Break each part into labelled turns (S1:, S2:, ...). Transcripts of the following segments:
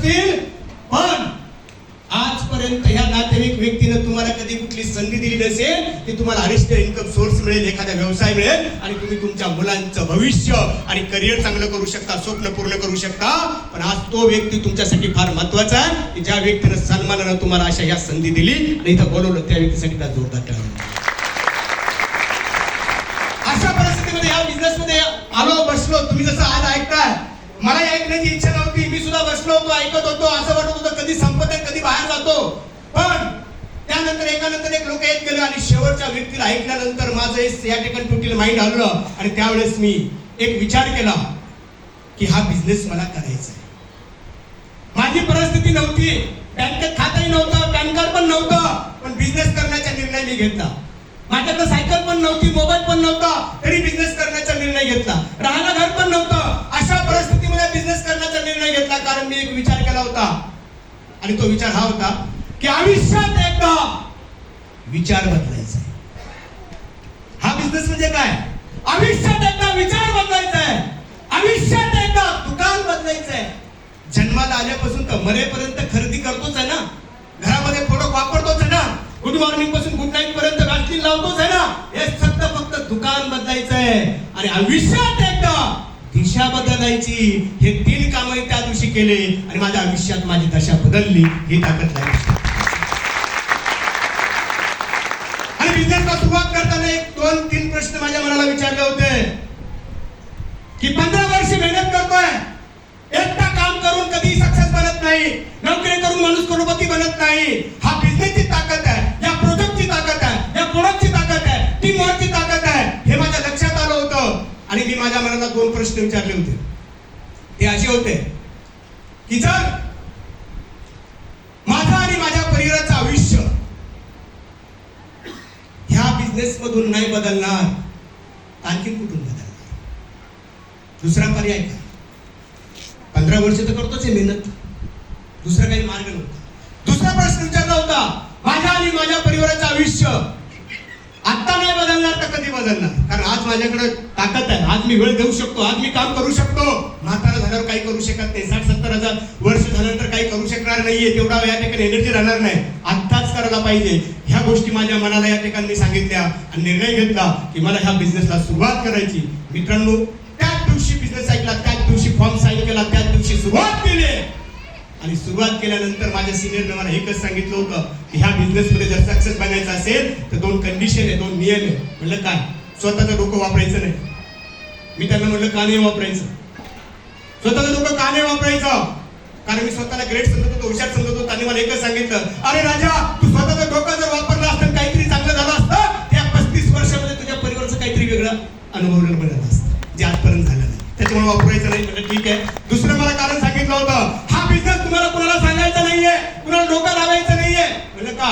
S1: असतील, पण आजपर्यंत ह्या नातेवाईक व्यक्तीने तुम्हाला कधी कुठली संधी दिली नसेल की तुम्हाला अरिष्ट इन्कम सोर्स मिळेल, एखादा व्यवसाय मिळेल आणि तुम्ही तुमच्या मुलांचं भविष्य आणि करिअर चांगलं करू शकता, स्वप्न पूर्ण करू शकता. पण आज तो व्यक्ती तुमच्यासाठी फार महत्वाचा आहे की ज्या व्यक्तीने सन्मानानं तुम्हाला अशा या संधी दिली आणि इथं बोलवलं, त्या व्यक्तीसाठी जोरदार टाळ्या. अशा परिस्थितीमध्ये या बिझनेसमध्ये आलो, बसलो. तुम्ही जसं आज ऐकताय, मला ऐकण्याची इच्छा नव्हती. मी सुद्धा बसलो होतो, ऐकत होतो. असं वाटत होतं कधी संपत आहे, कधी बाहेर जातो. पण त्यानंतर एकानंतर एक लोक येत गेले आणि शेवटच्या व्यक्तीला ऐकल्यानंतर माझं या ठिकाणी टोटल माइंड आलं आणि त्यावेळेस मी एक विचार केला की हा बिझनेस मला करायचा आहे. माझी परिस्थिती नव्हती, बँकेत खातंही नव्हतं, पॅन कार्ड पण नव्हतं, पण बिझनेस करण्याचा निर्णय मी घेतला. माझ्याकडे सायकल पण नव्हती, मोबाईल पण नव्हता, तरी बिझनेस करण्याचा निर्णय घेतला. राहायला घर पण नव्हतं. अशा परिस्थितीमध्ये बिझनेस करण्याचा निर्णय घेतला कारण मी एक विचार केला होता आणि तो विचार हा होता की आयुष्यात एकदा विचार बदलायचा आहे. हा बिझनेस म्हणजे काय? आयुष्यात एकदा विचार बदलायचा आहे, आयुष्यात एकदा दुकान बदलायचं आहे. जन्माला आल्यापासून तर मरेपर्यंत खरेदी करतोच आहे ना, घरामध्ये प्रोडक्ट वापरतोच आहे ना, गुड मॉर्निंग पासून गुड नाईट पर्यंत गाठी लावतोच आहे ना. हे फक्त दुकान बदलायचं आहे आणि आयुष्यात एकदा दिशा बदलायची. हे 3 काम त्या दिवशी केले आणि माझ्या आयुष्यात माझी दशा बदलली. ही ताकद आहे. आणि बिझनेसला सुरुवात करताना 1-2-3 प्रश्न माझ्या मनाला विचारले होते की 15 वर्ष मेहनत करतोय, एकटा काम करून कधी सक्सेस बनत नाही, नोकरी करून माणूस करोडपती बनत नाही. हा बिझनेसची ताकद आहे, या प्रोडक्टची ताकद आहे, या प्रोडक्टची ताकद आहे, टीम वर्कची ताकद आहे. हे माझ्या लक्षात आलं होतं आणि मी माझ्या मनाला 2 प्रश्न विचारले होते. ते असे होते की जर माझा आणि माझ्या परिवाराचं आयुष्य ह्या बिझनेस मधून नाही बदलणार, आणखी कुठून बदलणार? दुसरा पर्याय काय? 15 वर्ष तर करतोच आहे मेहनत, दुसरा काही मार्ग नव्हता. दुसरा प्रश्न विचारला होता, माझ्या आणि माझ्या परिवाराचं आयुष्य आता नाही बदलणार तर कधी बदलणार? कारण आज माझ्याकडे ताकद आहे, आज मी वेळ देऊ शकतो, आज मी काम करू शकतो. म्हातारा झाल्यावर काही करू शकत नाही, 60-70 हजार वर्ष झाल्यानंतर काही करू शकणार नाहीये, तेवढा या ठिकाणी एनर्जी राहणार नाही. आत्ताच करायला पाहिजे. ह्या गोष्टी माझ्या मनाला या ठिकाणी मी सांगितल्या आणि निर्णय घेतला की मला ह्या बिझनेसला सुरुवात करायची. मित्रांनो, त्याच दिवशी बिझनेस ऐकला, त्याच दिवशी फॉर्म साईन केला, त्याच दिवशी सुरुवात केली. आणि सुरुवात केल्यानंतर माझ्या सिनियरने मला एकच सांगितलं होतं की ह्या बिझनेसमध्ये जर सक्सेस बनायचं असेल तर 2 कंडिशन आहे, 2 नियम आहे. म्हणलं काय? स्वतःचं डोकं वापरायचं नाही. मी त्यांना म्हणलं का नाही वापरायचं? स्वतःचं डोकं का नाही वापरायचं? कारण मी स्वतःला ग्रेट समजत होतो, हुशार समजत होतो. त्यांनी मला एकच सांगितलं, अरे राजा, तू स्वतःचं डोकं जर वापरलं असतं, काहीतरी चांगलं झालं असतं, त्या 35 वर्षामध्ये तुझ्या परिवाराचं काहीतरी वेगळं अनुभव मिळालं असतं, जे आजपर्यंत झालं नाही. त्याच्यामुळे वापरायचं नाही. म्हणजे ठीक आहे. दुसरं मला कारण सांगितलं होतं, हा बिझनेस तुम्हाला कुणाला सांगायचा नाहीये, कुणाला डोकं लावायचं नाहीये. म्हणजे का?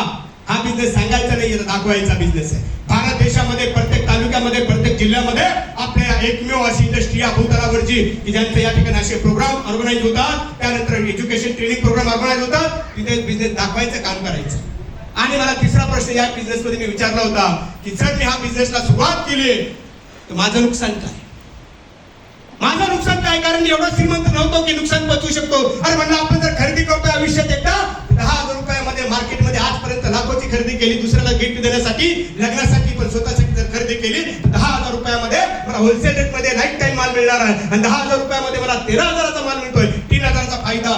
S1: हा बिझनेस सांगायचा नाहीये, दाखवायचा बिझनेस आहे. भारत देशामध्ये प्रत्येक तालुक्यामध्ये, प्रत्येक जिल्ह्यामध्ये आपल्या एकमेव अशी इंडस्ट्री या भूतलावरची की ज्यांचे या ठिकाणी असे प्रोग्राम ऑर्गनाइज होतात, त्यानंतर एज्युकेशन ट्रेनिंग प्रोग्राम ऑर्गनाइज होतात, तिथे बिझनेस दाखवायचं, काम करायचं. आणि मला तिसरा प्रश्न या बिझनेसमध्ये मी विचारला होता की जर मी हा बिझनेसला सुरुवात केली तर माझं नुकसान काय? माझं नुकसान काय? कारण मी एवढा श्रीमंत नव्हतो की नुकसान पचवू शकतो. अरे म्हणलं, आपण जर खरेदी करतो आयुष्यात एकदा 10,000 रुपयामध्ये मार्केटमध्ये आजपर्यंत लाखोची खरेदी केली, दुसऱ्याला गिफ्ट देण्यासाठी, लग्नासाठी, पण स्वतःसाठी जर खरेदी केली 10,000 रुपयामध्ये मला होलसेल रेटमध्ये लाईफ टाईम माल मिळणार आहे आणि 10,000 रुपयामध्ये मला 13,000चा माल मिळतोय. 3,000चा फायदा